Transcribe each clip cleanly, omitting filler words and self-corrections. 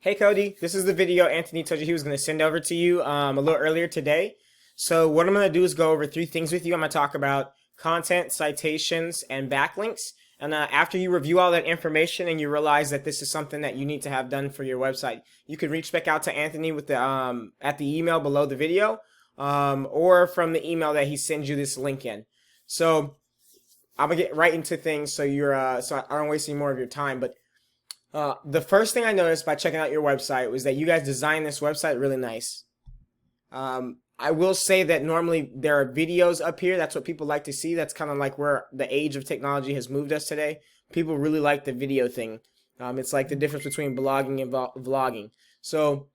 Hey Cody, this is the video Anthony told you he was going to send over to you a little earlier today. So what I'm going to do is go over three things with you. I'm going to talk about content, citations, and backlinks. And after you review all that information and you realize that this is something that you need to have done for your website, you can reach back out to Anthony with the at the email below the video, or from the email that he sends you this link in. So I'm gonna get right into things so so I don't waste any more of your time. But the first thing I noticed by checking out your website was that you guys designed this website really nice. I will say that normally there are videos up here. That's what people like to see. That's kind of like where the age of technology has moved us today. People really like the video thing. It's like the difference between blogging and vlogging. So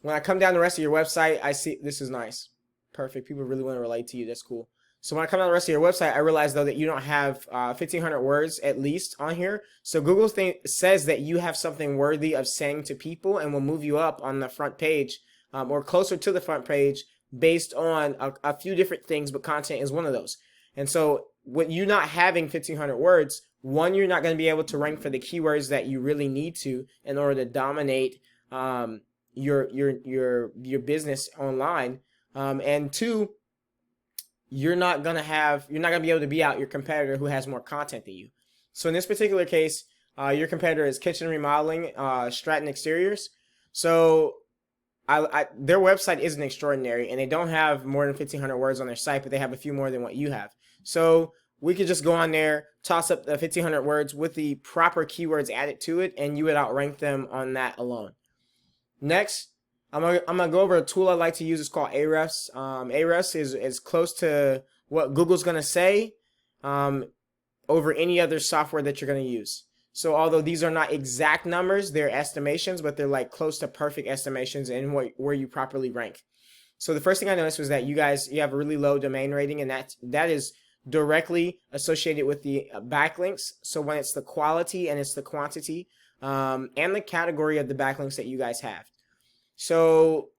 when I come down the rest of your website, I see this is nice. Perfect. People really want to relate to you. That's cool. So when I come down the rest of your website, I realize though that you don't have 1,500 words at least on here. So Google says that you have something worthy of saying to people and will move you up on the front page or closer to the front page based on a few different things, but content is one of those. And so with you not having 1,500 words, one, you're not going to be able to rank for the keywords that you really need to in order to dominate your business online. And two, you're not gonna be able to beat out your competitor who has more content than you. So in this particular case, your competitor is Kitchen Remodeling, Stratton Exteriors. So their website isn't extraordinary, and they don't have more than 1,500 words on their site, but they have a few more than what you have. So we could just go on there, toss up the 1,500 words with the proper keywords added to it, and you would outrank them on that alone. Next, I'm gonna go over a tool I like to use. It's called Ahrefs. Ahrefs is close to what Google's gonna say over any other software that you're gonna use. So although these are not exact numbers, they're estimations, but they're like close to perfect estimations in where you properly rank. So the first thing I noticed was that you have a really low domain rating, and that is directly associated with the backlinks. So when it's the quality and it's the quantity and the category of the backlinks that you guys have. So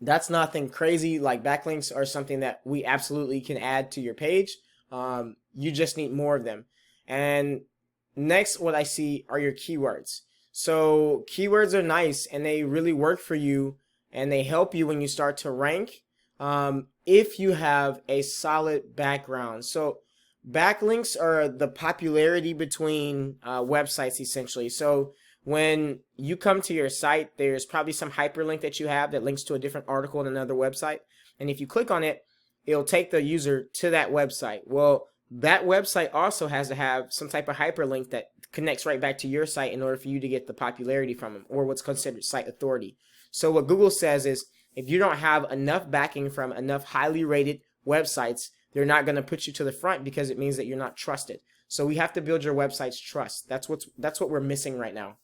that's nothing crazy. Like backlinks are something that we absolutely can add to your page. You just need more of them. And next, what I see are your keywords. So keywords are nice and they really work for you and they help you when you start to rank if you have a solid background. So backlinks are the popularity between websites essentially. So when you come to your site, there's probably some hyperlink that you have that links to a different article on another website. And if you click on it, it'll take the user to that website. Well, that website also has to have some type of hyperlink that connects right back to your site in order for you to get the popularity from them, or what's considered site authority. So what Google says is if you don't have enough backing from enough highly rated websites, they're not going to put you to the front because it means that you're not trusted. So we have to build your website's trust. That's what we're missing right now.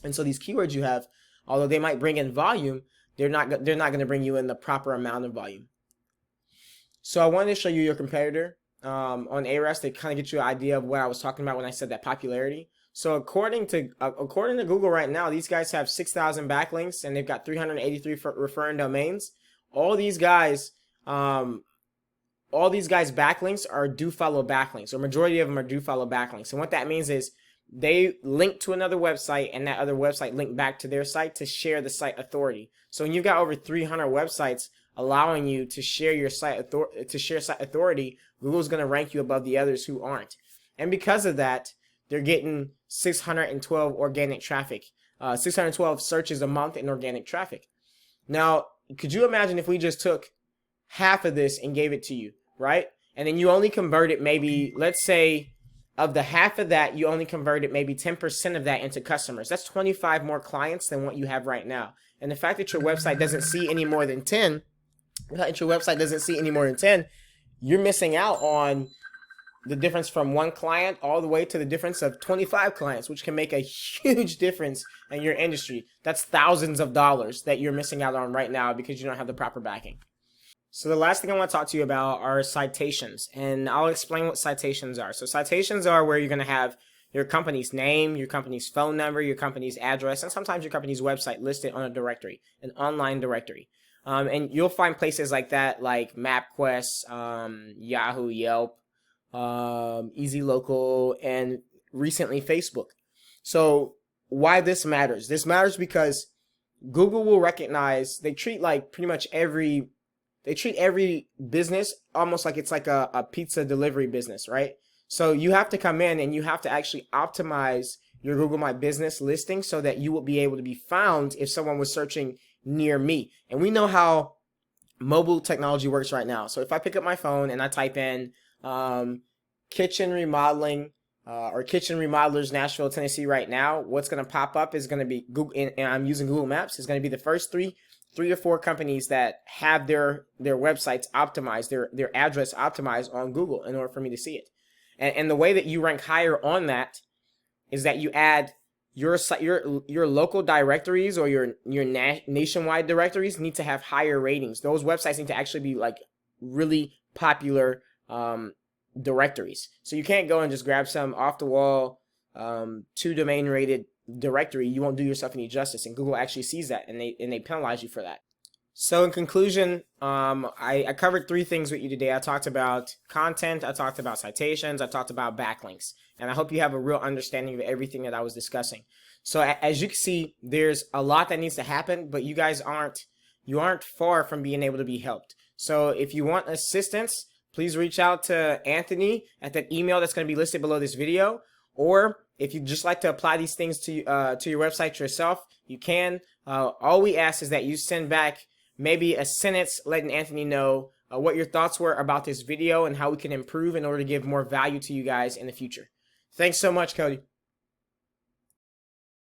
And so these keywords you have, although they might bring in volume, they're not going to bring you in the proper amount of volume. So I wanted to show you your competitor on Ahrefs to kind of get you an idea of what I was talking about when I said that popularity. So according to Google right now, these guys have 6,000 backlinks and they've got 383 referring domains. All these guys backlinks are do follow backlinks, or majority of them are do follow backlinks. And what that means is they link to another website and that other website linked back to their site to share the site authority. So when you've got over 300 websites allowing you to share your site authority, Google's going to rank you above the others who aren't. And because of that, they're getting 612 organic traffic, 612 searches a month in organic traffic. Now, could you imagine if we just took half of this and gave it to you, right? And then you only converted maybe, let's say, of the half of that, you only converted maybe 10% of that into customers. That's 25 more clients than what you have right now. And the fact that your website doesn't see any more than 10, you're missing out on the difference from one client all the way to the difference of 25 clients, which can make a huge difference in your industry. That's thousands of dollars that you're missing out on right now because you don't have the proper backing. So the last thing I want to talk to you about are citations, and I'll explain what citations are. So citations are where you're going to have your company's name, your company's phone number, your company's address, and sometimes your company's website listed on a directory, an online directory. And you'll find places like that, like MapQuest, Yahoo, Yelp, Easy Local, and recently Facebook. So why this matters. This matters because Google will recognize, they treat like pretty much every business almost like it's like a pizza delivery business, right? So you have to come in and you have to actually optimize your Google My Business listing so that you will be able to be found if someone was searching near me. And we know how mobile technology works right now. So if I pick up my phone and I type in kitchen remodeling or Kitchen Remodelers Nashville, Tennessee right now, what's going to pop up is going to be Google, and I'm using Google Maps. It's going to be the first three or four companies that have their websites optimized, their address optimized on Google in order for me to see it. And the way that you rank higher on that is that you add your local directories or your nationwide directories need to have higher ratings. Those websites need to actually be like really popular directories. So you can't go and just grab some off the wall 2 domain rated directory. You won't do yourself any justice, and Google actually sees that, and they penalize you for that. So in conclusion, I covered 3 things with you today. I talked about content, I talked about citations, I talked about backlinks, and I hope you have a real understanding of everything that I was discussing. So as you can see, there's a lot that needs to happen, but you guys aren't far from being able to be helped. So if you want assistance, please reach out to Anthony at that email that's going to be listed below this video. Or if you'd just like to apply these things to your website yourself, you can. All we ask is that you send back maybe a sentence letting Anthony know what your thoughts were about this video and how we can improve in order to give more value to you guys in the future. Thanks so much, Cody.